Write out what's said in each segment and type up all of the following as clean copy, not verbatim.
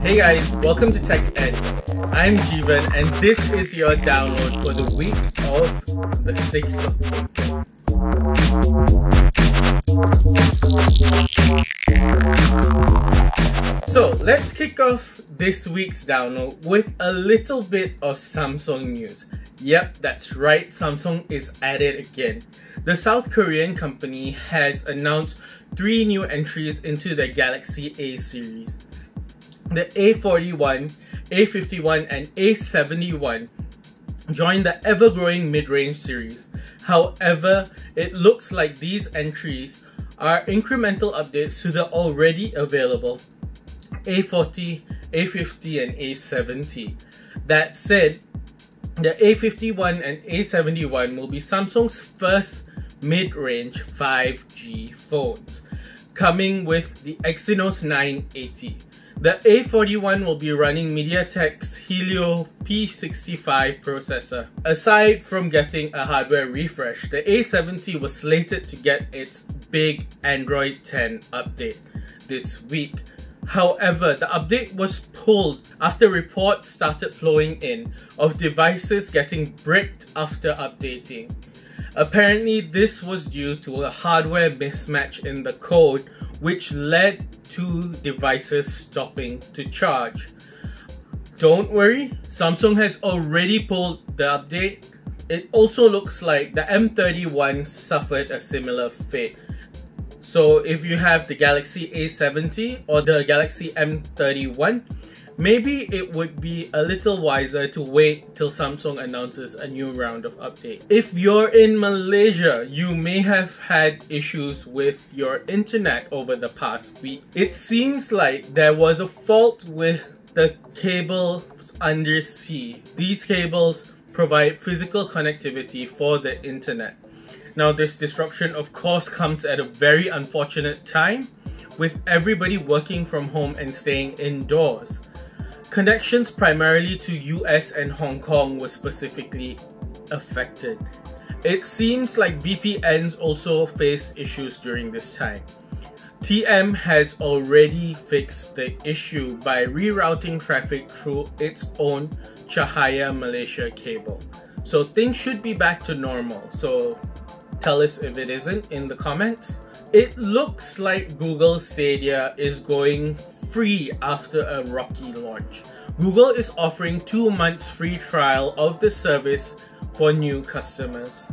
Hey guys, welcome to techENT. I'm Jeevan and this is your download for the week of the 6th of April. So let's kick off this week's download with a little bit of Samsung news. Yep, that's right, Samsung is at it again. The South Korean company has announced 3 new entries into the Galaxy A series. The A41, A51 and A71 join the ever-growing mid-range series. However, it looks like these entries are incremental updates to the already available A40, A50 and A70. That said, the A51 and A71 will be Samsung's first mid-range 5G phones, coming with the Exynos 980. The A41 will be running MediaTek's Helio P65 processor. Aside from getting a hardware refresh, the A70 was slated to get its big Android 10 update this week. However, the update was pulled after reports started flowing in of devices getting bricked after updating. Apparently, this was due to a hardware mismatch in the code, which led to devices stopping to charge. Don't worry, Samsung has already pulled the update. It also looks like the M31 suffered a similar fate. So if you have the Galaxy A70 or the Galaxy M31, maybe it would be a little wiser to wait till Samsung announces a new round of update. If you're in Malaysia, you may have had issues with your internet over the past week. It seems like there was a fault with the cables undersea. These cables provide physical connectivity for the internet. Now, this disruption of course comes at a very unfortunate time, with everybody working from home and staying indoors. Connections primarily to US and Hong Kong were specifically affected. It seems like VPNs also faced issues during this time. TM has already fixed the issue by rerouting traffic through its own Cahaya Malaysia cable. So things should be back to normal. So tell us if it isn't in the comments. It looks like Google Stadia is going free after a rocky launch. Google is offering 2 months free trial of the service for new customers,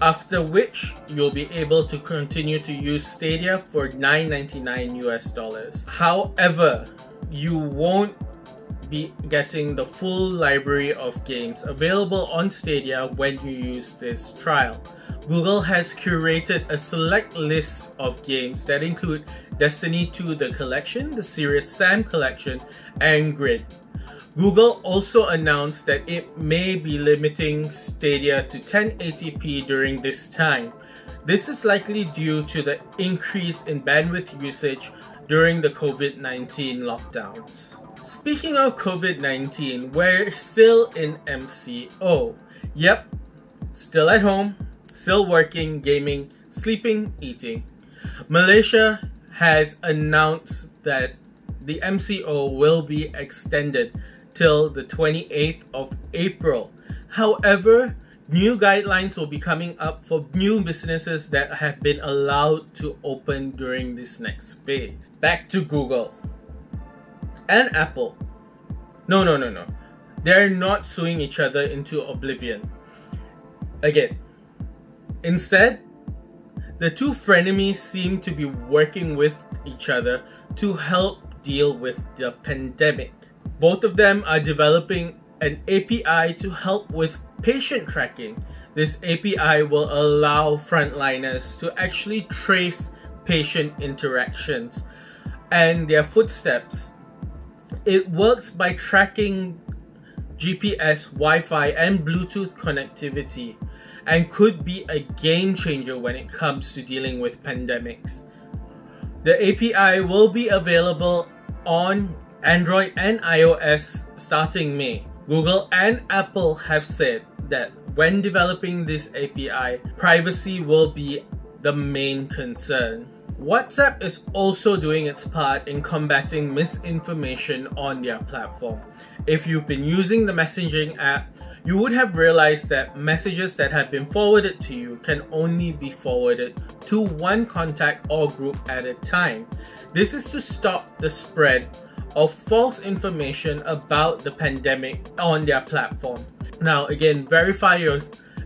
after which you'll be able to continue to use Stadia for $9.99 US. However, you won't be getting the full library of games available on Stadia when you use this trial. Google has curated a select list of games that include Destiny 2 The Collection, the Serious Sam Collection, and Grid. Google also announced that it may be limiting Stadia to 1080p during this time. This is likely due to the increase in bandwidth usage during the COVID-19 lockdowns. Speaking of COVID-19, we're still in MCO. Yep, still at home, still working, gaming, sleeping, eating. Malaysia has announced that the MCO will be extended till the 28th of April. However, new guidelines will be coming up for new businesses that have been allowed to open during this next phase. Back to Google and Apple. No. They're not suing each other into oblivion. Again. Instead, the two frenemies seem to be working with each other to help deal with the pandemic. Both of them are developing an API to help with patient tracking. This API will allow frontliners to actually trace patient interactions and their footsteps. It works by tracking GPS, Wi-Fi, and Bluetooth connectivity, and could be a game changer when it comes to dealing with pandemics. The API will be available on Android and iOS starting May. Google and Apple have said that when developing this API, privacy will be the main concern. WhatsApp is also doing its part in combating misinformation on their platform. If you've been using the messaging app, you would have realized that messages that have been forwarded to you can only be forwarded to one contact or group at a time. This is to stop the spread of false information about the pandemic on their platform. Now again, verify your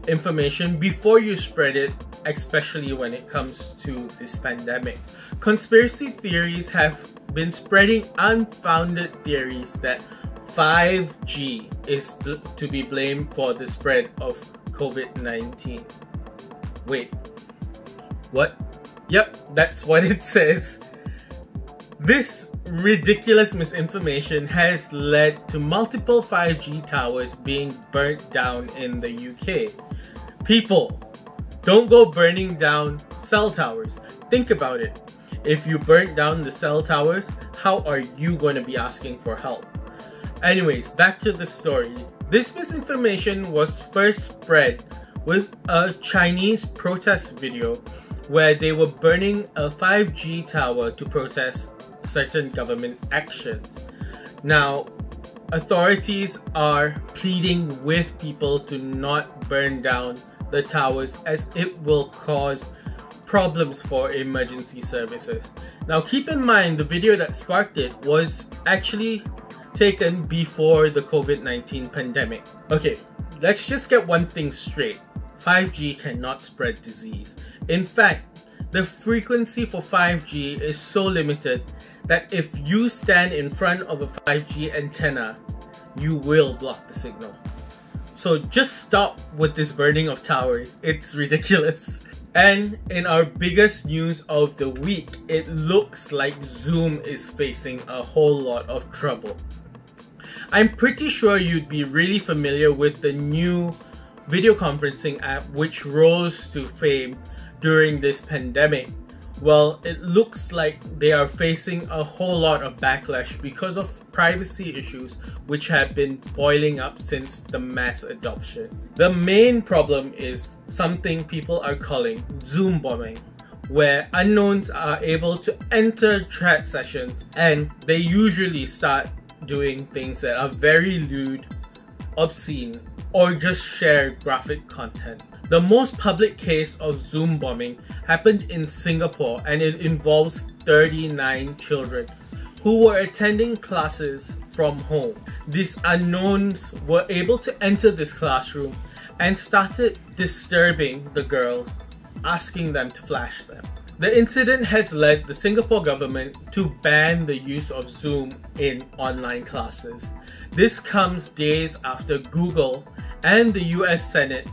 information before you spread it, especially when it comes to this pandemic. Conspiracy theories have been spreading unfounded theories that 5G is to be blamed for the spread of COVID-19. Wait, what? Yep, that's what it says. This ridiculous misinformation has led to multiple 5G towers being burnt down in the UK. People, don't go burning down cell towers. Think about it. If you burnt down the cell towers, how are you going to be asking for help? Anyways, back to the story. This misinformation was first spread with a Chinese protest video where they were burning a 5G tower to protest certain government actions. Now, authorities are pleading with people to not burn down the towers as it will cause problems for emergency services. Now, keep in mind the video that sparked it was actually taken before the COVID-19 pandemic. Okay, let's just get one thing straight. 5G cannot spread disease. In fact, the frequency for 5G is so limited that if you stand in front of a 5G antenna, you will block the signal. So just stop with this burning of towers. It's ridiculous. And in our biggest news of the week, it looks like Zoom is facing a whole lot of trouble. I'm pretty sure you'd be really familiar with the new video conferencing app which rose to fame during this pandemic. Well, it looks like they are facing a whole lot of backlash because of privacy issues which have been boiling up since the mass adoption. The main problem is something people are calling Zoom bombing, where unknowns are able to enter chat sessions and they usually start doing things that are very lewd, obscene, or just share graphic content. The most public case of Zoom bombing happened in Singapore, and it involves 39 children who were attending classes from home. These unknowns were able to enter this classroom and started disturbing the girls, asking them to flash them. The incident has led the Singapore government to ban the use of Zoom in online classes. This comes days after Google and the US Senate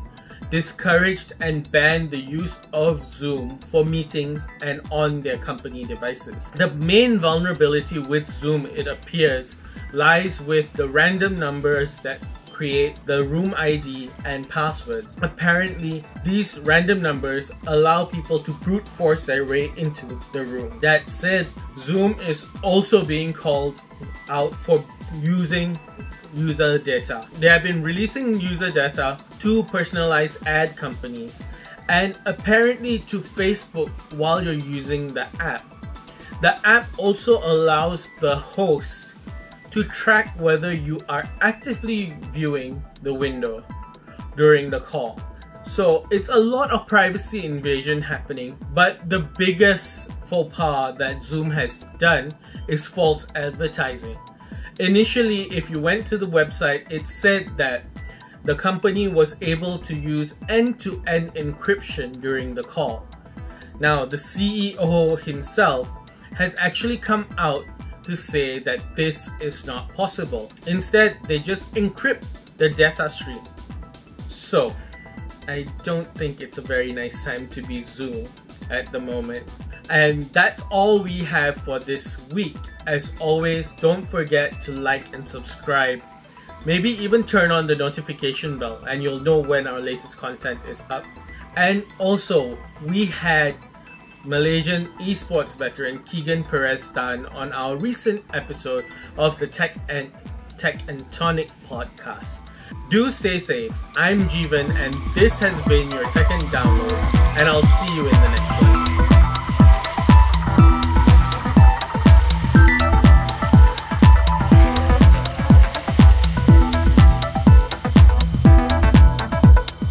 discouraged and banned the use of Zoom for meetings and on their company devices. The main vulnerability with Zoom, it appears, lies with the random numbers that create the room ID and passwords. Apparently, these random numbers allow people to brute force their way into the room. That said, Zoom is also being called out for using user data. They have been releasing user data to personalized ad companies and apparently to Facebook while you're using the app. The app also allows the host to track whether you are actively viewing the window during the call. So it's a lot of privacy invasion happening, but the biggest faux pas that Zoom has done is false advertising. Initially, if you went to the website, it said that the company was able to use end-to-end encryption during the call. Now, the CEO himself has actually come out to say that this is not possible. Instead, they just encrypt the data stream. So, I don't think it's a very nice time to be Zoom at the moment. And that's all we have for this week. As always, don't forget to like and subscribe. Maybe even turn on the notification bell and you'll know when our latest content is up. And also, we had Malaysian esports veteran Keegan Perez-Tan on our recent episode of the techENT podcast. Do stay safe. I'm Jeevan and this has been your techENT download, and I'll see you in the next one.